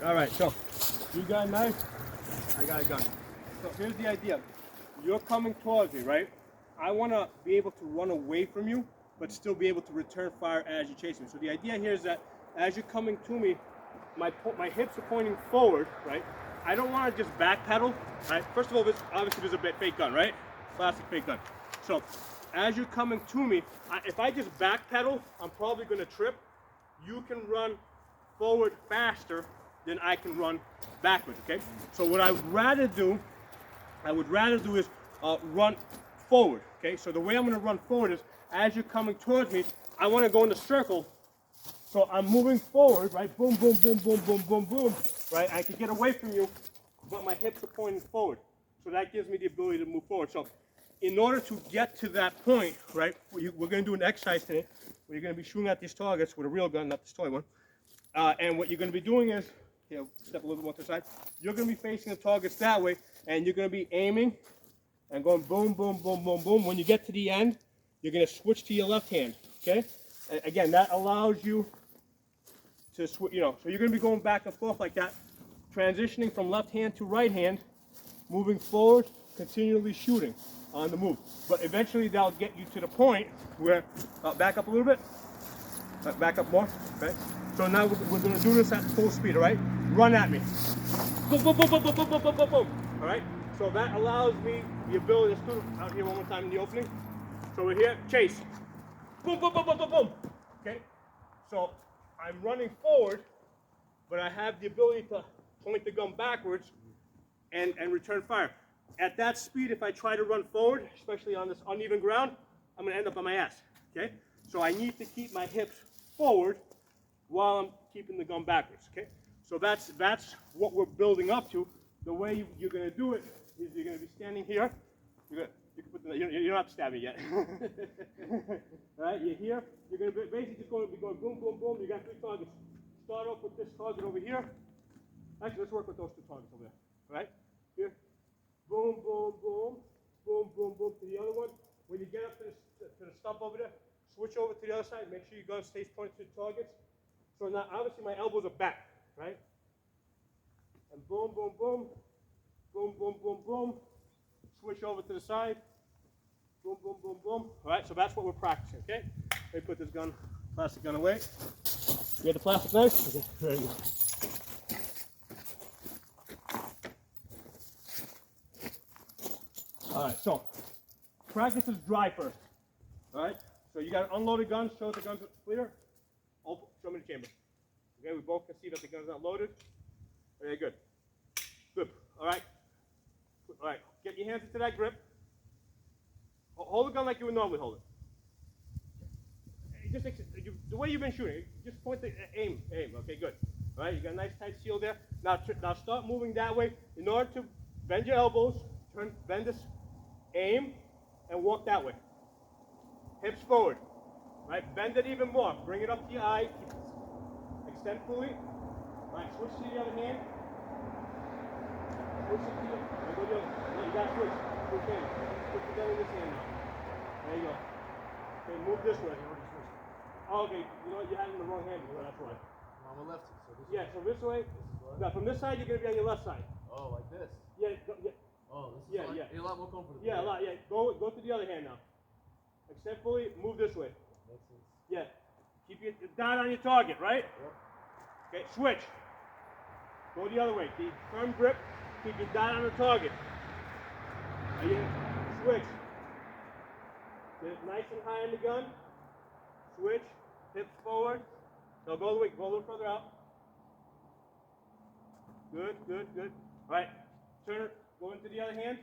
All right, so you got a knife, I got a gun. So here's the idea. You're coming towards me, right? I want to be able to run away from you, but still be able to return fire as you chase me. So the idea here is that as you're coming to me, my hips are pointing forward, right? I don't want to just backpedal, right? First of all, obviously there's a fake gun, right? Plastic fake gun. So as you're coming to me, if I just backpedal, I'm probably going to trip. You can run forward faster than I can run backwards, okay? So what I would rather do is run forward, okay? So the way I'm gonna run forward is, as you're coming towards me, I wanna go in a circle. So I'm moving forward, right? Boom, boom, boom, boom, boom, boom, boom, right? I can get away from you, but my hips are pointing forward. So that gives me the ability to move forward. So in order to get to that point, right, we're gonna do an exercise today where you're gonna be shooting at these targets with a real gun, not this toy one. And what you're gonna be doing is, here, step a little bit more to the side. You're gonna be facing the targets that way, and you're gonna be aiming and going boom, boom, boom, boom, boom. When you get to the end, you're gonna switch to your left hand, okay? Again, that allows you to switch, so you're gonna be going back and forth like that, transitioning from left hand to right hand, moving forward, continually shooting on the move. But eventually that'll get you to the point where, back up a little bit, back up more, okay? So now we're gonna do this at full speed, all right? Run at me. Boom, boom, boom, boom, boom, boom, boom, boom, boom, boom. All right? So that allows me the ability to do out here one more time in the opening. So we're here, chase. Boom, boom, boom, boom, boom, boom. Okay? So I'm running forward, but I have the ability to point the gun backwards and return fire. At that speed, if I try to run forward, especially on this uneven ground, I'm gonna end up on my ass, okay? So I need to keep my hips forward while I'm keeping the gun backwards, okay? So that's what we're building up to. The way you're gonna do it is you're gonna be standing here. You can put you don't have to stab me yet. All right, you're here. You're gonna be basically just going to be going boom, boom, boom. You got 3 targets. Start off with this target over here. Actually, let's work with those 2 targets over there. All right, here. Boom, boom, boom, boom, boom, boom to the other one. When you get up to the stump over there, switch over to the other side. Make sure your gun stays pointed to the targets. So now, obviously, my elbows are back, right? And boom, boom, boom, boom, boom, boom, boom. Switch over to the side. Boom, boom, boom, boom. All right, so that's what we're practicing, okay? Let me put this plastic gun away. You got the plastic knife? Okay, there you go. All right, so practice is dry first. All right, so you got an unloaded gun. Show the gun's clear. Open, show me the chamber. Okay, we both can see that the gun's not loaded. Very good. Good. All right. All right. Get your hands into that grip. Hold the gun like you would normally hold it. Just the way you've been shooting. Just point the aim. Okay, good. All right. You got a nice tight seal there. Now start moving that way. In order to bend your elbows, bend this, aim, and walk that way. Hips forward. Right. Bend it even more. Bring it up to your eye. Extend fully. All right. Switch to the other hand. Switch it to the other. You got to switch. Switch hands. Put the gun in this hand now. There you go. Okay, move this way. Oh, okay, you know what? You had it in the wrong hand. That's why. I'm a lefty, so this Yeah, so this way. Now from this side, you're going to be on your left side. Oh, like this? Yeah. Oh, this is a lot more comfortable. Yeah, a lot. Yeah, go to the other hand now. Extend fully. Move this way. Makes sense. Yeah. Keep your dot on your target, right? Yep. Okay, switch. Go the other way. Keep firm grip. Keep your dot on the target. Switch. Get it nice and high in the gun. Switch. Hips forward. No, go all the way. Go a little further out. Good, good, good. All right. Turn it. Go into the other hand.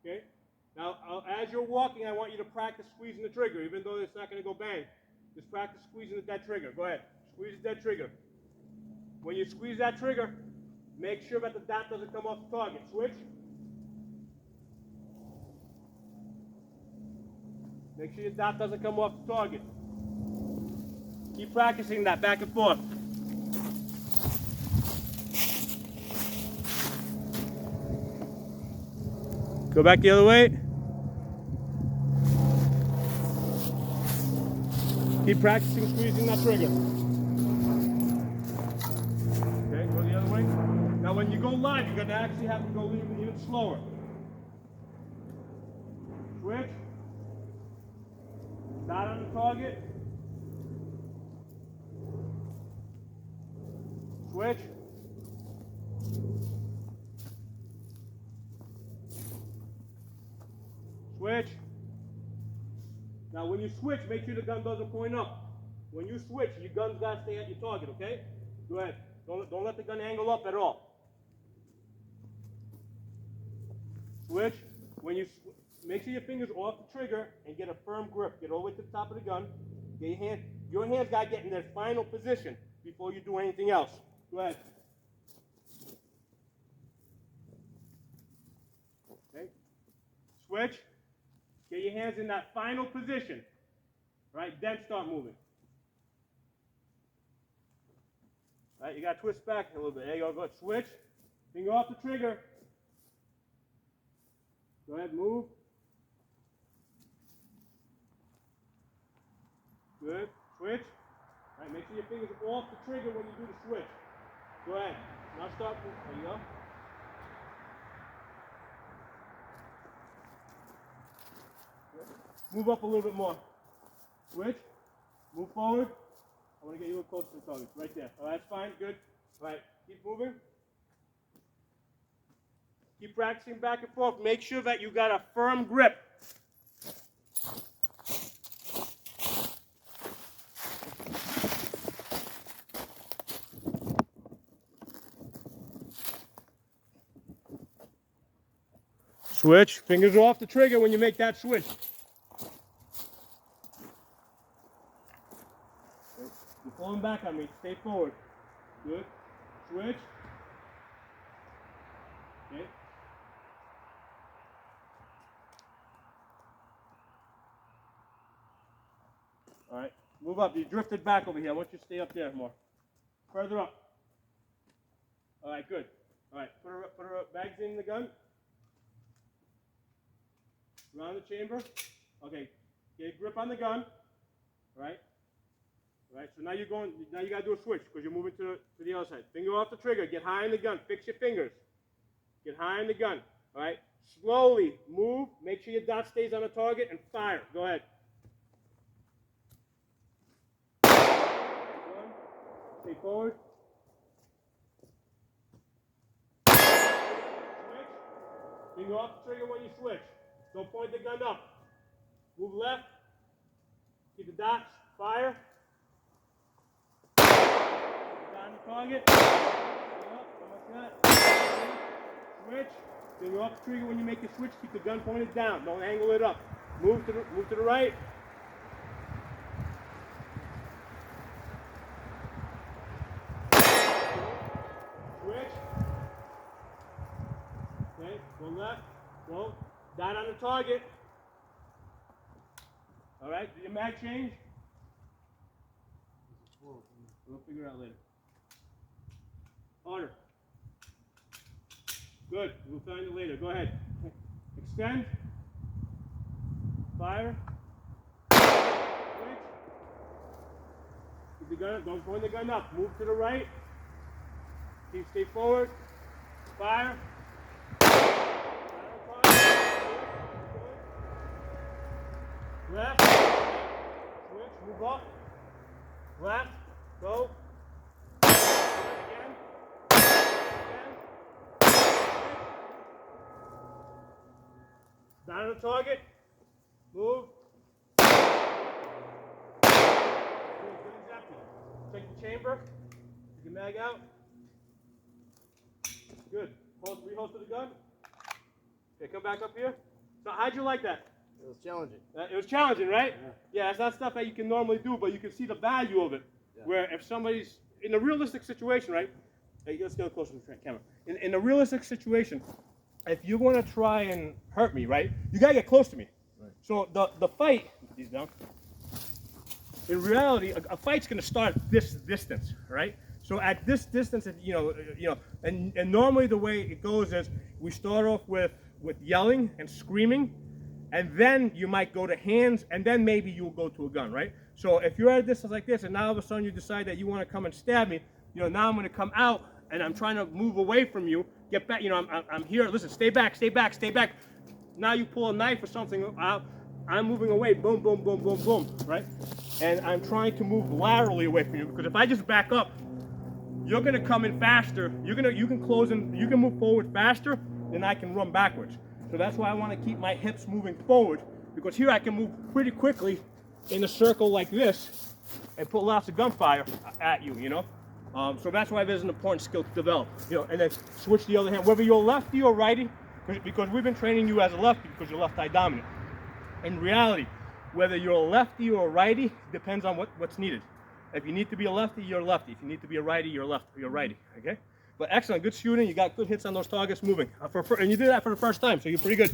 Okay. Now, as you're walking, I want you to practice squeezing the trigger, even though it's not going to go bang. Just practice squeezing that trigger. Go ahead. Squeeze that trigger. When you squeeze that trigger, make sure that the dot doesn't come off the target. Switch. Make sure your dot doesn't come off the target. Keep practicing that back and forth. Go back the other way. Keep practicing squeezing that trigger. when you go live, you're going to actually have to go even slower. Switch. Not on the target. Switch. Switch. Now when you switch, make sure the gun doesn't point up. When you switch, your gun's got to stay at your target, okay? Go ahead. Don't let the gun angle up at all. Switch. When you make sure your fingers off the trigger and get a firm grip. Get all the way to the top of the gun. Get your hands got to get in their final position before you do anything else. Go ahead. Okay. Switch. Get your hands in that final position. Right? Then start moving. Right? You got to twist back a little bit. There you go. Go ahead. Switch. Finger off the trigger. Go ahead. Move. Good. Switch. All right, make sure your fingers are off the trigger when you do the switch. Go ahead. Now start. There you go. Move up a little bit more. Switch. Move forward. I want to get you a little closer to the target. Right there. All right, that's fine. Good. All right. Keep moving. Keep practicing back and forth. Make sure that you got a firm grip. Switch. Fingers are off the trigger when you make that switch. You're falling back on me. Stay forward. Good. Switch. Okay. All right. Move up. You drifted back over here. I want you to stay up there more. Further up. All right. Good. All right. Put her bags in the gun. Around the chamber. Okay. Get a grip on the gun. All right. All right. So now you're going. Now you got to do a switch because you're moving to the other side. Finger off the trigger. Get high in the gun. Fix your fingers. Get high in the gun. All right. Slowly move. Make sure your dot stays on the target and fire. Go ahead. One. Stay forward. Switch. Finger off the trigger when you switch. Don't point the gun up. Move left. Keep the dots. Fire. Down the target. Switch. Finger off the trigger when you make the switch. Keep the gun pointed down. Don't angle it up. Move to the right. Switch. Okay. Go left. Go. Down on the target. All right. Do your mag change? We'll figure it out later. Harder. Good. We'll find it later. Go ahead. Extend. Fire. Switch. Keep the gun. Don't point the gun up. Move to the right. Stay forward. Fire. Left. Switch. Move up. Left. Go. Again. Down on the target. Move. Good. Gun's empty. Take the chamber. Take your mag out. Good. Reholster the gun. Okay, come back up here. So how'd you like that? It was challenging. It was challenging, right? Yeah, it's not stuff that you can normally do, but you can see the value of it. Yeah. Where if somebody's in a realistic situation, right? Hey, let's go closer to the camera. In a realistic situation, if you're going to try and hurt me, right? You gotta get close to me. Right. So the fight, these down. In reality, a fight's going to start at this distance, right? So at this distance, and normally the way it goes is we start off with yelling and screaming. And then you might go to hands, and then maybe you'll go to a gun, right? So if you're at a distance like this, and now all of a sudden you decide that you want to come and stab me, now I'm going to come out and I'm trying to move away from you, get back, you know, I'm here, listen, stay back, stay back, stay back. Now you pull a knife or something, I'm moving away, boom, boom, boom, boom, boom, right? And I'm trying to move laterally away from you, because if I just back up, you're gonna come in faster, you can close in, you can move forward faster than I can run backwards. So that's why I wanna keep my hips moving forward, because here I can move pretty quickly in a circle like this and put lots of gunfire at you, you know? So that's why there's an important skill to develop, you know, and then switch the other hand, whether you're lefty or righty, because we've been training you as a lefty because you're left eye dominant. In reality, whether you're a lefty or a righty depends on what's needed. If you need to be a lefty, you're a lefty. If you need to be a righty, you're a righty, okay? But excellent, good shooting, you got good hits on those targets moving. And you did that for the first time, so you're pretty good.